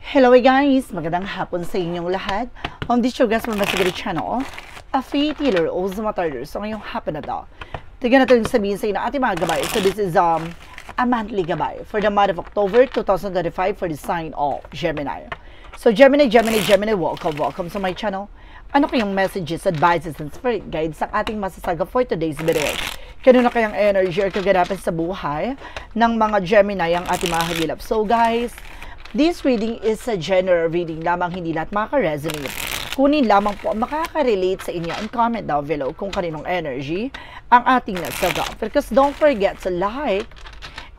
Hello guys! Magandang hapon sa inyong lahat. On this show guys, Masigari Channel, a free dealer o Zumatarders. So ngayong hapon na to, tignan natin sabihin sa inyo na ating mga gabay. So this is a monthly gabay for the month of October 2025 for the sign of Gemini. So Gemini, welcome sa my channel. Ano kayong messages, advices, and spirit guides ang ating masasaga for today's video? Kanina kayang energy or kaganapan sa buhay ng mga Gemini ang ating mga hagilap. So guys, this reading is a general reading lamang, hindi lahat makaka-resonate. Kunin lamang po makaka-relate sa inyo and comment down below kung kaninong energy ang ating nasaga. Because don't forget to like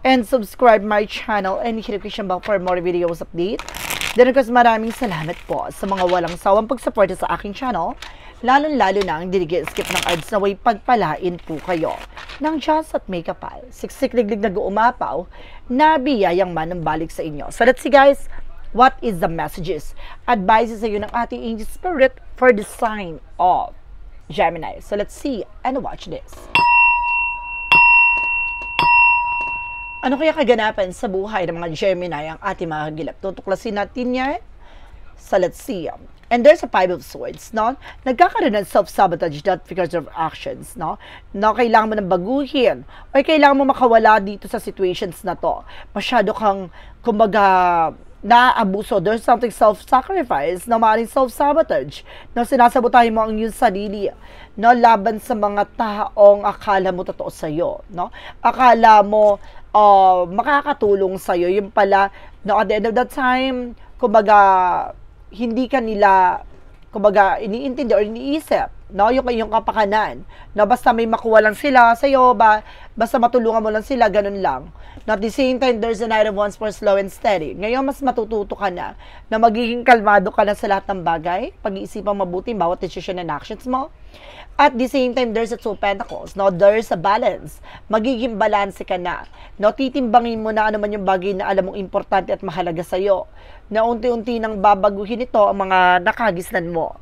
and subscribe my channel and hit the notification bell for more videos update. Then of course, maraming salamat po sa mga walang sawang pagsuporta sa aking channel, lalo-lalo na ang skip ng ads na way pagpalain po kayo ng Diyos at may kapal. Siksik-liglig nag-uumapaw na biyayang manambalik sa inyo. So let's see guys, what is the messages, advices sa iyo ng ating angel spirit for the sign of Gemini. So let's see and watch this. Ano kaya kaganapan sa buhay ng mga Gemini ang ating mga hagilap? Tutuklasin natin yan. So let's see. And there's a Five of Swords, no? Nagkakaroon ng self-sabotage that because of actions, no? No, kailangan mo nang baguhin o kailangan mo makawala dito sa situations na to. Masyado kang, kumbaga, naaabuso. There's something self-sacrifice na maaaring self-sabotage. No, sinasabotahin mo ang iyong sarili, no? Laban sa mga taong akala mo totoo sa'yo, no? Akala mo makakatulong sa'yo. Yung pala, no, at the end of the time, kumbaga, hindi ka nila, kumbaga, iniintindi or iniisip, no, yung kapakanan, no, basta may makuha lang sila sa'yo, basta matulungan mo lang sila, ganun lang. No, at the same time, there's a Knight of Wands for slow and steady. Ngayon, mas matututo ka na magiging kalmado ka na sa lahat ng bagay, pag-iisipang mabuti, bawat decision and actions mo. At the same time, there's a Two of Pentacles, no, there's a balance. Magiging balance ka na, no, titimbangin mo na ano man yung bagay na alam mong importante at mahalaga sa'yo, na unti-unti nang babaguhin ito ang mga nakagisnan mo.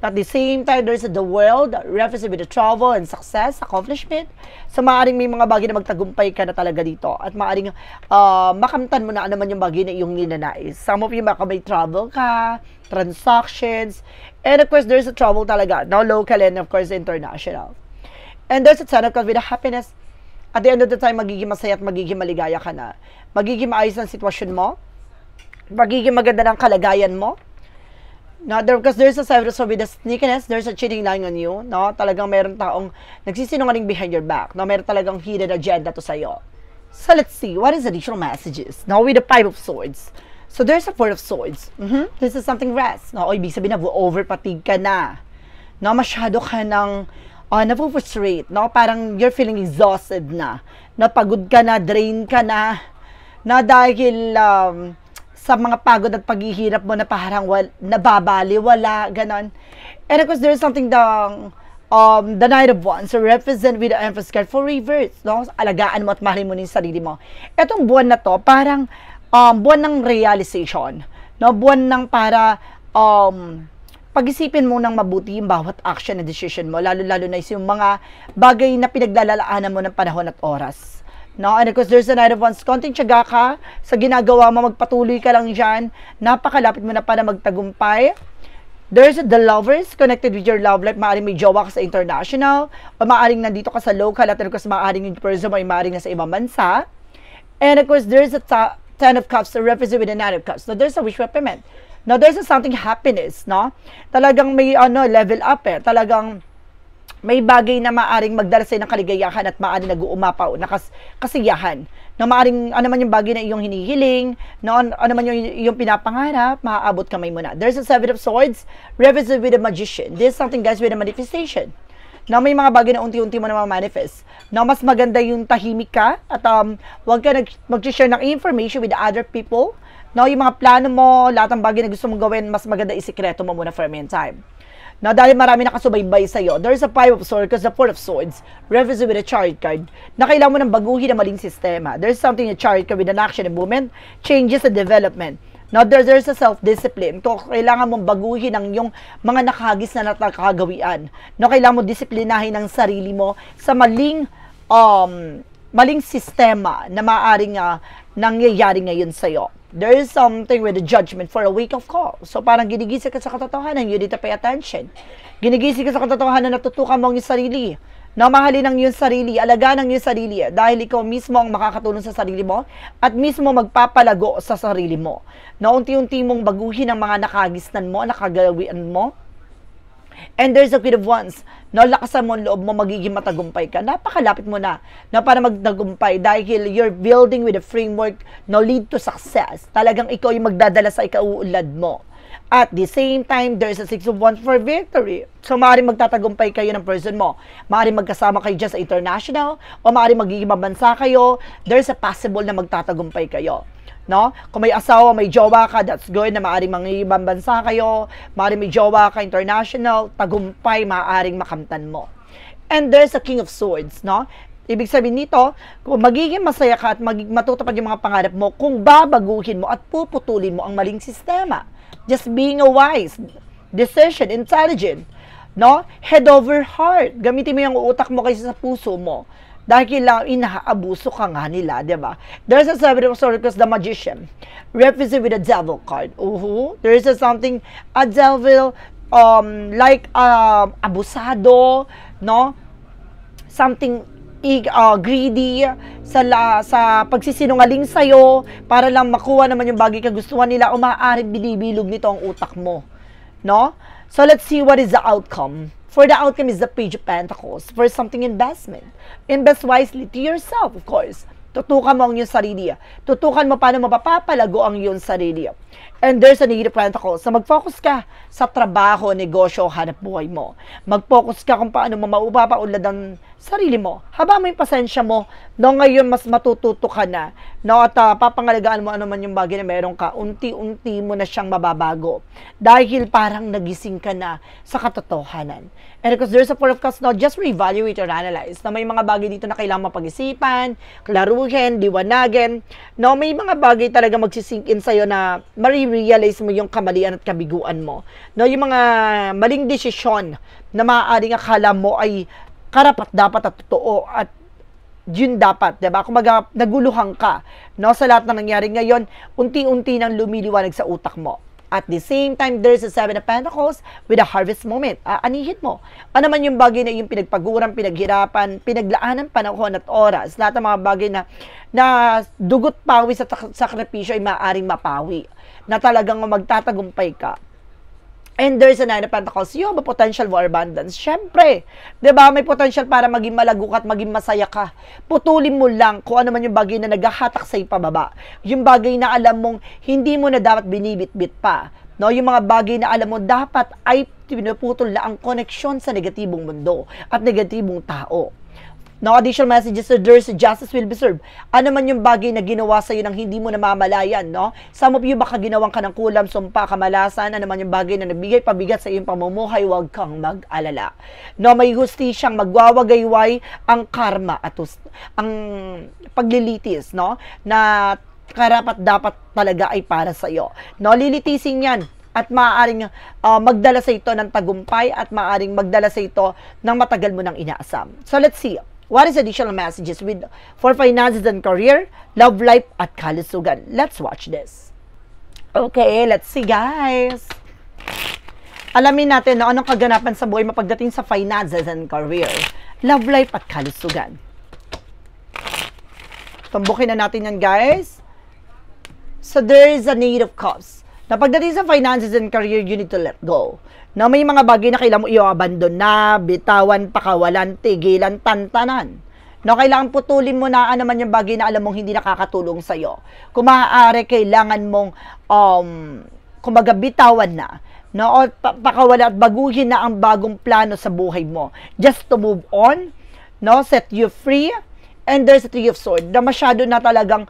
At the same time, there's the world, reference with the travel and success, accomplishment. So, maaaring may mga bagay na magtagumpay ka na talaga dito. At maaaring makamtan mo na ano man yung bagay na iyong ninanais. Some of you baka may travel ka, transactions, and of course, there's a travel talaga, no, local and of course, international. And there's a Ten of Cups with a happiness. At the end of the time, magiging masaya at magiging maligaya ka na. Magiging maayos ang sitwasyon mo. Magiging maganda ng kalagayan mo. No, because there's a Seven of Swords with a sneakiness, there's a cheating lying on you, no? Talagang meron taong nagsisinungaling behind your back, no? Meron talagang hidden agenda to sa'yo. So let's see, what is the additional messages? Now with the Five of Swords. So there's a Four of Swords. This is something rest, no? O ibig sabihin na over-fatigue ka na. No, masyado ka ng na-frustrate, no? Parang you're feeling exhausted na. Napagod ka na, drain ka na. Na dahil sa mga pagod at paghihirap mo na parang nababali, wala, ganon. And of course, there's something the Knight of Wands, so represent with the Empress card for reverse, no? Alagaan mo at mahalin mo yung sarili mo. Etong buwan na to, parang buwan ng realization, no? Buwan ng para pag-isipin mo ng mabuti yung bawat action and decision mo, lalo-lalo na yung mga bagay na pinaglalaanan mo ng panahon at oras. No, and of course, there's a Knight of Wands. Konting tiyaga ka sa ginagawa mo, magpatuloy ka lang dyan. Napakalapit mo na para magtagumpay. There's the Lovers, connected with your love life. Maaring may jowa ka sa international, o maaring nandito ka sa local, at of course, maaring yung person mo ay maaring nasa ibang bansa. And of course, there's a Ten of Cups, represent with the Nine of Cups. So, there's a wish fulfillment. Now, there's a something happiness, no? Talagang may level up Talagang may bagay na maaring magdala sa'yo ng kaligayahan at maaring nag-uumapaw na kasiyahan. Na maaring ano man yung bagay na iyong hinihiling, na ano man yung iyong pinapangarap, maaabot kamay mo na. There's a Seven of Swords, represent with a Magician. This is something guys with a manifestation. Na may mga bagay na unti-unti mo na ma-manifest. Na mas maganda yung tahimik ka at huwag ka mag-share ng information with other people. Na yung mga plano mo, lahat ng bagay na gusto mong gawin, mas maganda isikreto mo muna for a meantime. Now, dahil marami nakasubaybay sa'yo, there's a Five of Swords because the Four of Swords represents with a Chariot card na kailangan mo nang baguhin ang maling sistema. There's something in Chariot card with an action and movement, changes and development. Now, there's a self-discipline. So, kailangan mong baguhin ang yung mga nakahagis na nakagawian. No, kailangan mo disiplinahin ang sarili mo sa maling sistema na maaaring nangyayari ngayon sa'yo. There is something with the judgment for a wake-up call. So, parang ginigising ka sa katotohanan, you need to pay attention. Ginigising ka sa katotohanan, natutukan mo ang iyong sarili. Na mahalin ang iyong sarili, alagaan ang iyong sarili, dahil ikaw mismo ang makakatulong sa sarili mo at mismo magpapalago sa sarili mo. Na unti-unti mong baguhin ang mga nakagisnan mo, nakagawian mo. And there's a Queen of Wands, no, lakasan mo ang loob mo, magiging matagumpay ka. Napakalapit mo na para magtagumpay dahil you're building with a framework no lead to success. Talagang ikaw yung magdadala sa ikauunlad mo. At the same time, there's a Six of Wands for victory. So, maaaring magtatagumpay kayo ng person mo. Maaaring magkasama kayo dyan sa international, o maaaring magiging mabansa kayo. There's a possible na magtatagumpay kayo. No? Kung may asawa, may jowa ka, that's good, na maaaring magiging bansa kayo. Maaaring may jowa ka, international, tagumpay, maaaring makamtan mo. And there's a King of Swords, no? Ibig sabihin nito, kung magiging masaya ka at matutupad yung mga pangarap mo, kung babaguhin mo at puputulin mo ang maling sistema. Just being a wise decision, intelligent, no? Head over heart. Gamitin mo yung utak mo kaysa sa puso mo. Dahil inaabuso ka nga nila, di ba? There's a Seven of Swords, the Magician, represent with a Devil card. There is something, a devil, like abusado, no? Something greedy sa pagsisinungaling sa'yo para lang makuha naman yung bagay kagustuhan nila o maaaring binibilog nito ang utak mo. No? So, let's see what is the outcome. For the outcome is the Page of Pentacles for something investment. Invest wisely to yourself, of course. Tutukan mo ang iyong sarili. Tutukan mo paano mapapapalago ang iyong sarili. And there's a Knight of Pentacles. So, mag-focus ka sa trabaho, negosyo, hanap buhay mo. Mag-focus ka kung paano mo maupapaunlad ang sarili mo. Haba mo yung pasensya mo, no, ngayon mas matututo ka na, no, at papangalagaan mo ano man yung bagay na meron ka, unti-unti mo na siyang mababago. Dahil parang nagising ka na sa katotohanan. And because there's a Four of Cups, no, just reevaluate or analyze. Na may mga bagay dito na kailangan mapag-isipan, klaruhin, liwanagin. No, may mga bagay talaga magsisink in sa'yo na marirealize mo yung kamalian at kabiguan mo. No, yung mga maling desisyon na maaaring akala mo ay karapat dapat at totoo at yun dapat, diba? Kung naguluhan ka, no, sa lahat na nangyari ngayon, unti-unti nang lumiliwanag sa utak mo. At the same time, there's a Seven of Pentacles with a harvest moment. Anihin mo. Ano man yung bagay na yung pinagpaguran, pinaghirapan, pinaglaanan panahon at oras. Lahat ng mga bagay na dugot pawis at sakripisyo ay maaaring mapawi. Na talagang magtatagumpay ka. And there's a Nine of Pentacles. You have a potential for abundance. Siyempre, diba, may potential para maging malago ka at maging masaya ka. Putulin mo lang kung ano man yung bagay na naghahatak sa'yo pababa. Yung bagay na alam mong hindi mo na dapat binibit-bit pa. No, yung mga bagay na alam mo dapat ay pinuputol na ang koneksyon sa negatibong mundo at negatibong tao. No, additional messages, so there's justice will be served. Ano man yung bagay na ginawa sa'yo nang hindi mo namamalayan, no? Some of you baka ginawang ka ng kulam, sumpa, kamalasan, ano man yung bagay na nagbigay pabigat sa iyong pamumuhay, huwag kang mag-alala. No, may hustisyang magwawagayway ang karma at ang paglilitis, no? Na karapat-dapat talaga ay para sa'yo. No, lilitisin yan. At maaaring magdala sa ito ng tagumpay at maaaring magdala sa ito ng matagal mo nang inaasam. So, let's see. What is additional messages for finances and career, love life, at kalusugan? Let's watch this. Okay, let's see, guys. Alamin natin no, anong kaganapan sa buhay mapagdating sa finances and career, love life, at kalusugan. Tumbukin na natin yan, guys. So, there is a Knight of Cups. Na pagdating sa finances and career, you need to let go. Na may mga bagay na kailangan mo i-abandon na, bitawan, pakawalan, tigilan, tantanan. No, kailangan putulin mo na ano man yung bagay na alam mong hindi nakakatulong sa'yo. Kung maaari, kailangan mong, kumbaga, bitawan na. No, o pakawalan at baguhin na ang bagong plano sa buhay mo. Just to move on, no, set you free. And there's a Three of Swords na masyado na talagang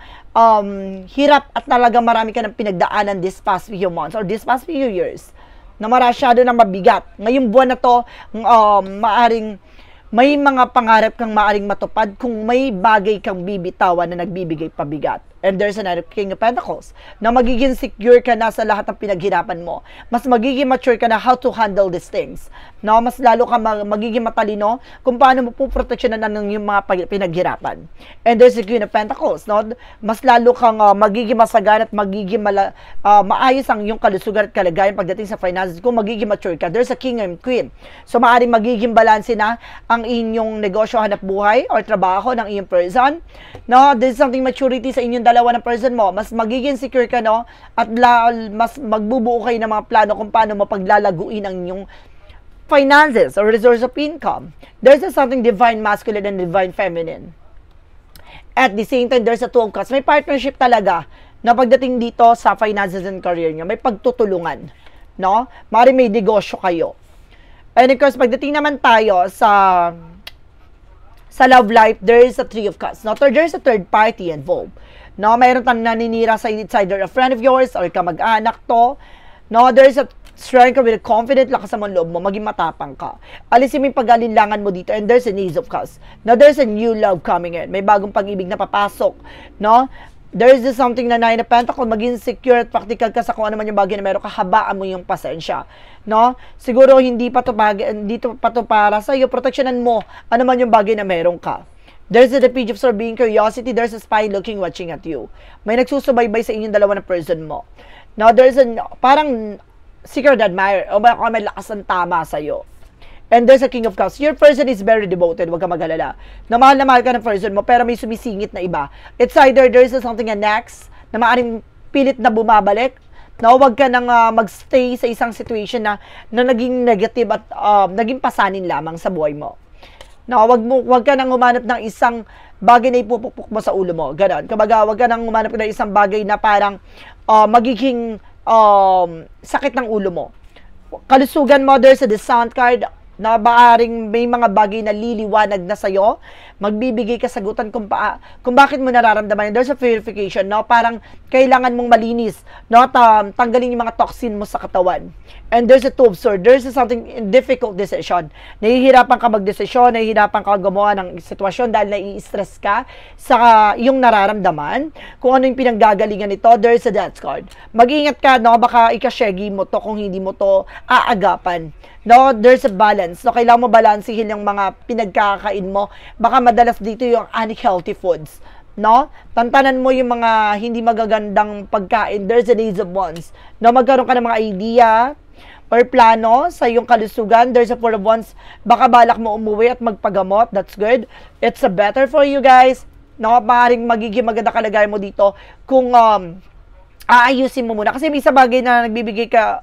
hirap at talagang marami ka ng pinagdaanan this past few months or this past few years na masyado na mabigat. Ngayong buwan na to, maaring may mga pangarap kang maaring matupad kung may bagay kang bibitawan na nagbibigay pabigat. And there's another King of Pentacles, na magiging secure ka na sa lahat ng pinaghirapan mo. Mas magiging mature ka na how to handle these things. No? Mas lalo ka magiging matalino kung paano mo puproteksyonan ng yung mga pinaghirapan. And there's the Queen of Pentacles. No? Mas lalo kang magiging masagan at magiging maayos ang yung kalusugan at kalagayan pagdating sa finances kung magiging mature ka. There's a King and Queen. So, maaaring magiging balanse na ang inyong negosyo, hanap buhay, or trabaho ng iyong person. No? There's something maturity sa inyong dalawa ng person mo, mas magiging secure ka, no? At mas magbubuo kayo ng mga plano kung paano mapaglalaguin ang inyong finances or resource of income. There's something divine masculine and divine feminine. At the same time, there's a two of cups. May partnership talaga na pagdating dito sa finances and career nyo, may pagtutulungan, no? Mari may negosyo kayo. And of course, pagdating naman tayo sa love life, there is a three of cups. No? There is a third party involved. No, mayroon tayong naninira sa either a friend of yours or kamag-anak to. No, there is a strength ka with a confident, lakas mo loob mo, maging matapang ka. Alisin mo yung pag-alinlangan mo dito, and there's an Ace of Cups. Now, there's a new love coming in. May bagong pag-ibig na papasok. No? There is something na Nine of Pentacles, maging secure at practical ka sa kung ano man yung bagay na meron ka, habaan mo yung pasensya. No? Siguro hindi pa to para sa iyo, proteksyonan mo ano man yung bagay na meron ka. There's the page of sort being curiosity. There's a spy looking, watching at you. May nagsusubaybay sa inyong dalawa na person mo. Now, there's a parang secret admirer o baka may lakas ng tama sa'yo. And there's a King of Cups. Your person is very devoted. Huwag ka mag-alala. Na mahal ka ng person mo, pero may sumisingit na iba. It's either there's something na next, na maaaring pilit na bumabalik, na huwag ka nang magstay sa isang situation na naging negative at naging pasanin lamang sa buhay mo. Na wag ka nang humanap ng isang bagay na ipupukpok mo sa ulo mo. Ganon. Kumbaga, wag ka nang humanap ng isang bagay na parang magiging sakit ng ulo mo. Kalusugan mo, there's a Descent card na maaring may mga bagay na liliwanag na sa'yo, magbibigay kasagutan kung bakit mo nararamdaman. There's a purification, no? Parang kailangan mong malinis, no? Tanggalin yung mga toxin mo sa katawan. And there's a Two of Swords. There's something difficult decision. Nahihirapan ka magdesisyon, nahihirapan ka gumawa ng sitwasyon dahil nai-stress ka sa yung nararamdaman. Kung ano yung pinanggagalingan nito, there's a Death card. Mag-ingat ka, no? Baka ikasyegi mo to kung hindi mo to aagapan. No, there's a balance. So, kailangan mo balansihin yung mga pinagkakain mo. Baka madalas dito yung unhealthy foods. No? Tantanan mo yung mga hindi magagandang pagkain. There's an Ace of Wands. No, magkaroon ka ng mga idea or plano sa iyong kalusugan. There's a Four of Wands. Baka balak mo umuwi at magpagamot. That's good. It's a better for you guys. No, maaaring magiging maganda kalagayan mo dito kung aayusin mo muna. Kasi may isa bagay na nagbibigay ka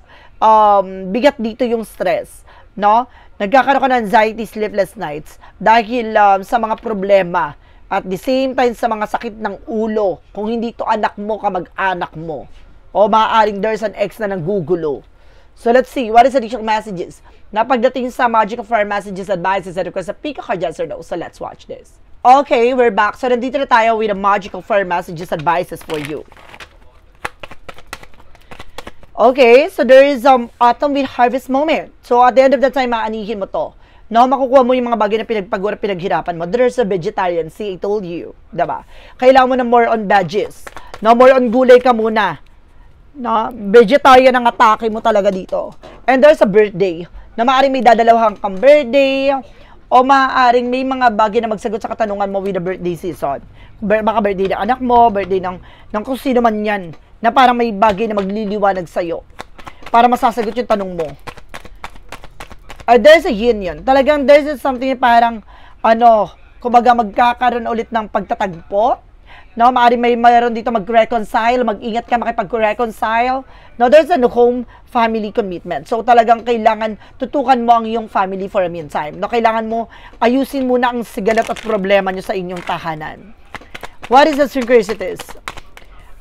bigat dito yung stress, no? Nagkakaroon ka ng anxiety, sleepless nights dahil sa mga problema at the same time sa mga sakit ng ulo. Kung hindi to anak mo, kamag-anak mo, o maaaring there's an ex na nanggugulo. So let's see, what is additional messages na pagdating sa Magic of Fire messages, advices, and requests sa Pick a Card, yes or no. So let's watch this. Okay, we're back. So nandito na tayo with the Magic of Fire messages, advices for you. Okay, so there is autumn with harvest moment. So at the end of the time, maanihin mo to. No, makukuha mo yung mga bagay na pinaghirapan mo. There's a vegetarian, see, I told you. Diba? Kailangan mo na more on veggies. No, more on gulay ka muna. No, vegetarian ang atake mo talaga dito. And there's a birthday. Na maaaring may dadalawang kang birthday. O maaaring may mga bagay na magsagot sa katanungan mo with the birthday season. Baka birthday ng anak mo, birthday ng kung sino man yan. Na parang may bagay na magliliwanag sa'yo para masasagot yung tanong mo. There's a union. Talagang there's something parang, kumbaga magkakaroon ulit ng pagtatagpo. No, maaaring mayroon dito mag-reconcile, mag-ingat ka makipag-reconcile. No, there's a home family commitment. So talagang kailangan tutukan mo ang iyong family for a meantime. No, kailangan mo ayusin muna ang sigalot at problema nyo sa inyong tahanan. What is the synchronicities?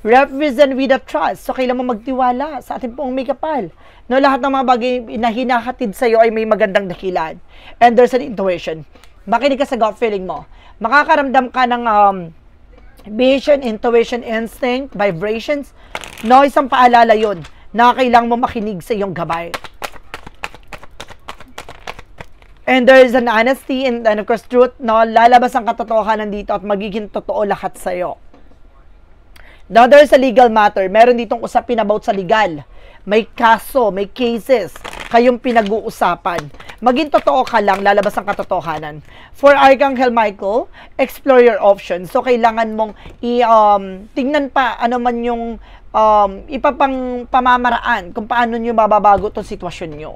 Represent with a trust. So, kailangan mo magtiwala sa ating pong may kapal. No, lahat ng mga bagay na hinahatid sa iyo ay may magandang dahilan. And there's an intuition. Makinig ka sa gut feeling mo. Makakaramdam ka ng vision, intuition, instinct, vibrations. No, isang paalala yun na kailangan mo makinig sa iyong gabay. And there is an honesty and of course truth. No, lalabas ang katotohanan dito at magiging totoo lahat sa iyo. Now, there's a legal matter. Meron ditong usapin about sa legal. May kaso, may cases, kayong pinag-uusapan. Maging totoo ka lang, lalabas ang katotohanan. For Archangel Michael, explore your options. So, kailangan mong tingnan pa ano man yung ipapang pamamaraan kung paano nyo mababago itong sitwasyon nyo.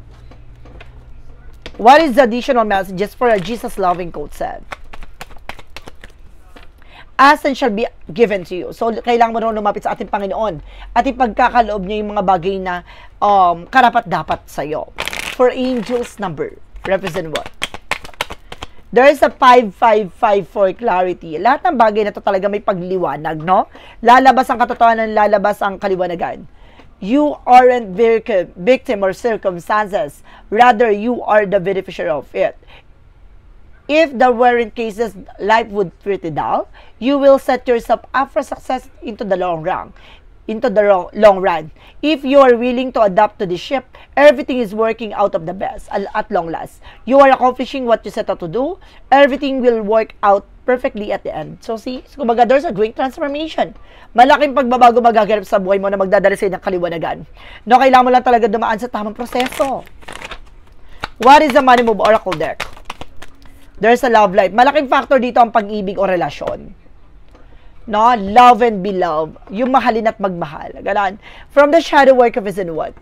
What is the additional messages for a Jesus-loving quote said? Ask and shall be given to you. So, kailangan mo rin lumapit sa ating Panginoon at ipagkakaloob niya yung mga bagay na karapat-dapat sa'yo. For angels number, represent what? There is a 5554 clarity. Lahat ng bagay na to talaga may pagliwanag, no? Lalabas ang katotohanan, lalabas ang kaliwanagan. You aren't victim or circumstances. Rather, you are the beneficiary of it. If there weren't cases, life would pretty dull. You will set yourself up for success into the long run. If you are willing to adapt to the ship, everything is working out of the best at long last. You are accomplishing what you set out to do. Everything will work out perfectly at the end. So see, kumbaga, there's a great transformation. Malaking pagbabago magaganap sa buhay mo na magdadala sa'yo ng kaliwanagan. No, kailangan mo lang talaga dumaan sa tamang proseso. What is the money move oracle deck? There's a love life. Malaking factor dito ang pag-ibig o relasyon. No? Love and be loved. Yung mahalin at magmahal. Ganon. From the shadow work of his and what?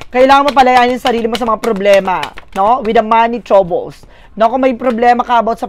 Kailangan mo palayanin yung sarili mo sa mga problema. No? With the money troubles. No? Kung may problema ka about sa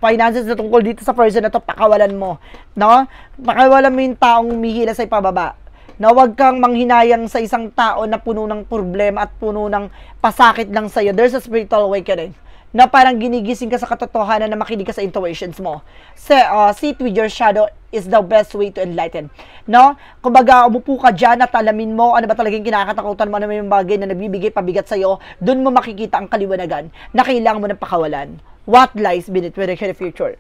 finances na tungkol dito sa person na to, pakawalan mo. No? Pakawalan mo yung taong humihila sa ipababa. Na huwag kang manghinayang sa isang tao na puno ng problema at puno ng pasakit lang sa'yo. There's a spiritual awakening na parang ginigising ka sa katotohanan na makinig ka sa intuitions mo. Sit with your shadow is the best way to enlighten. No? Kumbaga, umupo ka dyan at alamin mo ano ba talagang kinakatakutan mo, ano may bagay na nagbibigay pabigat sa'yo, doon mo makikita ang kaliwanagan na kailangan mo ng pakawalan. What lies beneath the future?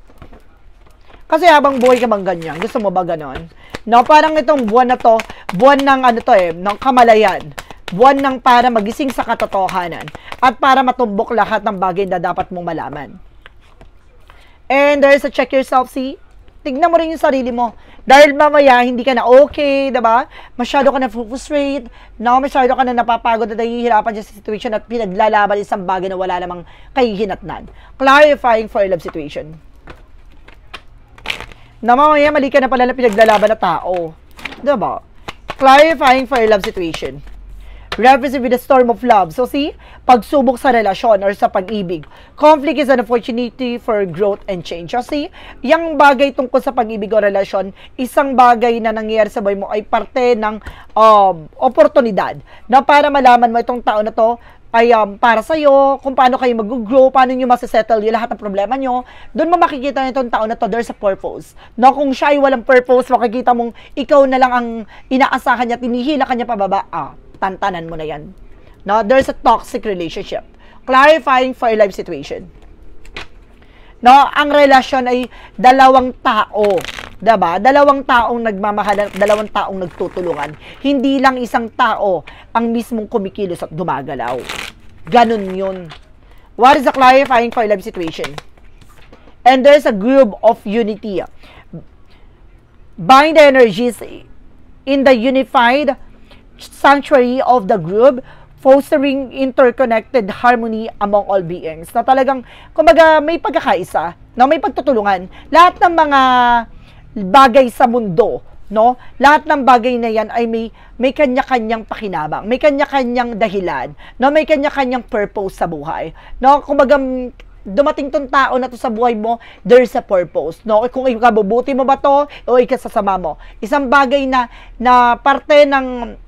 Kasi habang buhay ka bang ganyan? Gusto mo ba ganon? No, parang itong buwan na to, buwan ng ng kamalayan. Buwan ng para magising sa katotohanan at para matumbok lahat ng bagay na dapat mong malaman. And there is a check yourself, see? Tignan mo rin yung sarili mo. Dahil mamaya, hindi ka na okay, diba? Masyado ka na frustrate, no? Masyado ka na napapagod at nahihirapan sa situation at pinaglalaban isang bagay na wala namang kahihinatnan. Clarifying for a love situation. Na mamaya mali ka na pala na pinaglalaban na tao. Diba? Clarifying for a love situation. Represent with the storm of love. So see, pagsubok sa relasyon or sa pag-ibig. Conflict is an opportunity for growth and change. So see, yung bagay tungkol sa pag-ibig o relasyon, isang bagay na nangyayari sa buhay mo ay parte ng oportunidad na para malaman mo itong tao na to ay para sa'yo, kung paano kayo mag-grow, paano nyo masasettle yung lahat ng problema nyo, doon mo makikita na itong tao na to, there's a purpose. No, kung siya ay walang purpose, makikita mong ikaw na lang ang inaasahan niya, tinihila ka niya pababa, tantanan mo na yan. No, there's a toxic relationship. Clarifying for a life situation. No, ang relasyon ay dalawang tao. Diba? Dalawang taong nagmamahalan, dalawang taong nagtutulungan. Hindi lang isang tao ang mismong kumikilos at gumagalaw. Ganun yun. What is the clarifying for a life situation? And there's a group of unity. Bind the energies in the unified sanctuary of the group, fostering interconnected harmony among all beings. Na talagang, kumbaga, may pagkakaisa, na may pagtutulungan. Lahat ng mga bagay sa mundo, no? Lahat ng bagay na yan ay may kanya-kanyang pakinabang, may kanya-kanyang dahilan, no? May kanya-kanyang purpose sa buhay. No? Kumbaga, dumating tong tao na to sa buhay mo, there's a purpose, no? Kung ikabubuti mo ba to o ikasasama mo. Isang bagay na parte ng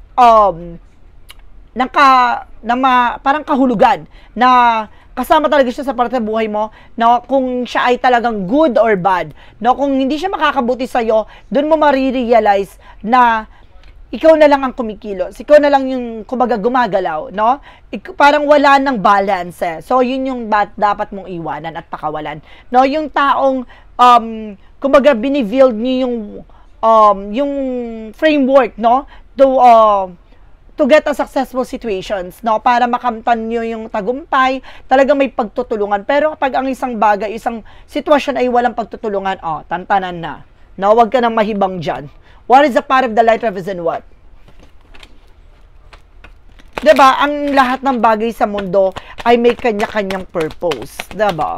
parang kahulugan na kasama talaga siya sa parte ng buhay mo, no? Kung siya ay talagang good or bad, no? Kung hindi siya makakabuti sa'yo, doon mo marirealize na ikaw na lang ang kumikilos, ikaw na lang yung kumbaga gumagalaw, no? Parang wala ng balance, eh. So, yun yung dapat mong iwanan at pakawalan, no? Yung taong, kumbaga binibuild niyo yung framework, no? To, to get a successful situations, no? Para makamtan nyo yung tagumpay, talagang may pagtutulungan. Pero kapag ang isang bagay, isang sitwasyon ay walang pagtutulungan, tantanan na. No, wag ka nang mahibang dyan. What is the part of the light represent what? Diba? Ang lahat ng bagay sa mundo ay may kanya-kanyang purpose. Diba?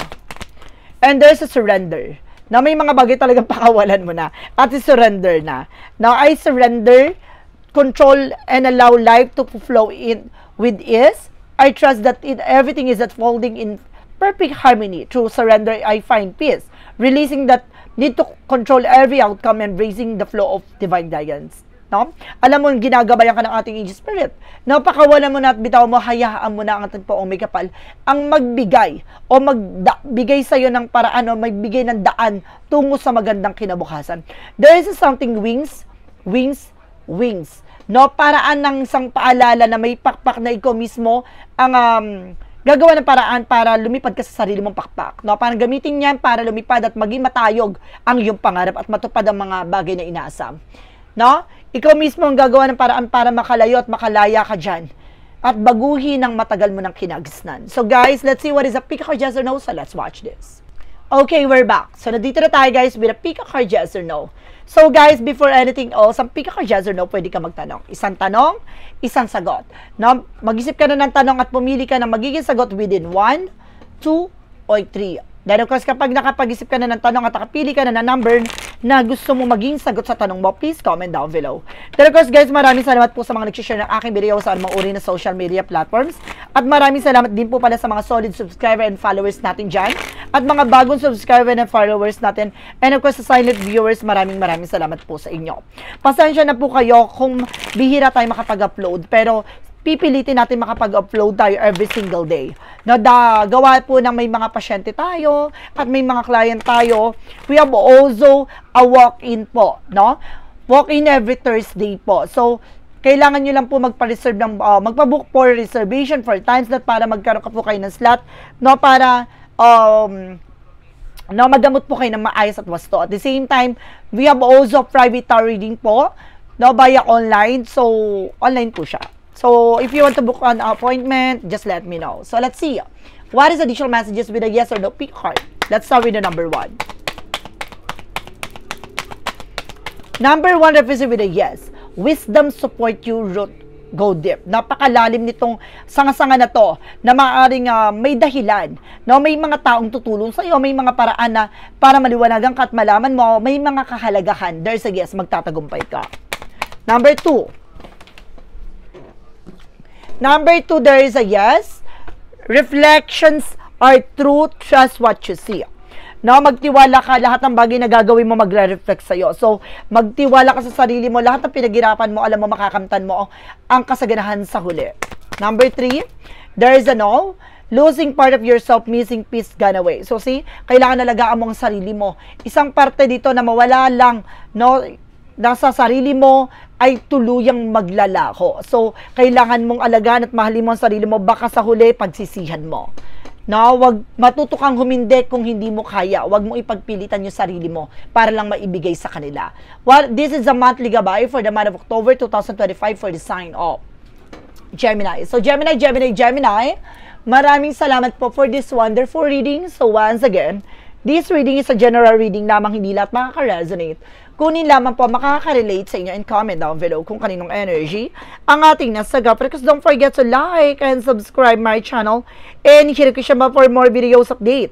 And there's a surrender. Na may mga bagay talagang pakawalan mo na. At surrender na. Now, I surrender, control, and allow life to flow in with ease. I trust that everything is unfolding in perfect harmony. Through surrender, I find peace. Releasing that need to control every outcome, embracing the flow of divine guidance. No? Alam mo, ginagabayan ka ng ating angel spirit. Napakawalan mo na at bitaw mo, hayaan mo na ang ating poong may kapal ang magbigay o magbigay sa'yo ng paraan o magbigay ng daan tungo sa magandang kinabukasan. There is something wings. No? Paraan ng isang paalala na may pakpak na ikaw mismo ang gagawa ng paraan para lumipad ka sa sarili mong pakpak. No? Parang gamitin niyan para lumipad at maging matayog ang iyong pangarap at matupad ang mga bagay na inaasam. No? Ikaw mismo ang gagawa ng paraan para makalayo at makalaya ka dyan. At baguhin ang matagal mo ng kinagisnan. So guys, let's see what is a pick a card yes or no. So let's watch this. Okay, we're back. So nandito na tayo guys with a pick a card yes or no. So guys, before anything else, ang pick a card yes or no, pwede ka magtanong. Isang tanong, isang sagot. No? Mag-isip ka na ng tanong at pumili ka ng magiging sagot within 1, 2, or 3. Then of course, kapag nakapag-isip ka na ng tanong at nakapili ka na ng number na gusto mo maging sagot sa tanong mo, please comment down below. Then of course guys, maraming salamat po sa mga nag-share ng aking video sa anumang uri na social media platforms. At maraming salamat din po pala sa mga solid subscriber and followers natin dyan. At mga bagong subscriber and followers natin. And of course, sa silent viewers, maraming salamat po sa inyo. Pasensya na po kayo kung bihira tayo makapag-upload. Pero pipilitin natin makapag-upload tayo every single day. Gawa po ng may mga pasyente tayo at may mga client tayo. We have also a walk-in po, no? Walk-in every Thursday po. So, kailangan nyo lang po magpa-reserve ng, magpa-book for reservation for times that para magkaroon ka po kayo ng slot, no? Para, no, magamot po kayo ng maayos at wasto. At the same time, we have also private tarot reading po, no? Via online. So, online po siya. So, if you want to book an appointment, just let me know. So, let's see. What is additional messages with a yes or no pick card? Let's start with the number 1. Number 1 represents with a yes. Wisdom support you, root, go deep. Napakalalim nitong sanga-sanga na to na maaaring may dahilan. No? May mga taong tutulong sa iyo, may mga paraan na para maliwanagan ka at malaman mo, may mga kahalagahan. There's a yes, magtatagumpay ka. Number 2. Number 2, there is a yes. Reflections are true. Trust what you see. No, magtiwala ka. Lahat ng bagay na gagawin mo magre-reflect sa'yo. So, magtiwala ka sa sarili mo. Lahat ng pinaghirapan mo, alam mo, makakamtan mo ang kasaganahan sa huli. Number 3, there is a no. Losing part of yourself, missing peace, gone away. So, see, kailangan nalagaan mo ang sarili mo. Isang parte dito na mawala lang, no, nasa sarili mo ay tuluyang maglalako. So, kailangan mong alagaan at mahalin mo ang sarili mo, baka sa huli, pagsisihan mo. No, wag matuto kang humindi kung hindi mo kaya. Wag mo ipagpilitan yung sarili mo para lang maibigay sa kanila. Well, this is a monthly gabay for the month of October 2025 for the sign of Gemini. So, Gemini, maraming salamat po for this wonderful reading. So, once again, this reading is a general reading lamang, hindi lahat makaka-resonate. Kunin lamang po makaka-relate sa inyo and comment down below kung kaninong energy ang ating nasagap. Because don't forget to like and subscribe my channel and share ko siya for more videos update.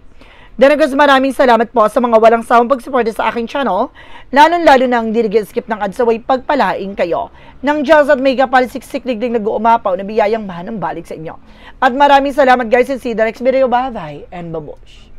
Then guys, maraming salamat po sa mga walang sawang pagsuporta sa aking channel, lalong-lalo nang hindi skip ng ads away pagpalaing kayo ng Diyos at may kapal siksik-liglig nag-uumapaw na biyayang mahanang balik sa inyo. At maraming salamat guys and see you the next video. Bye-bye and babush.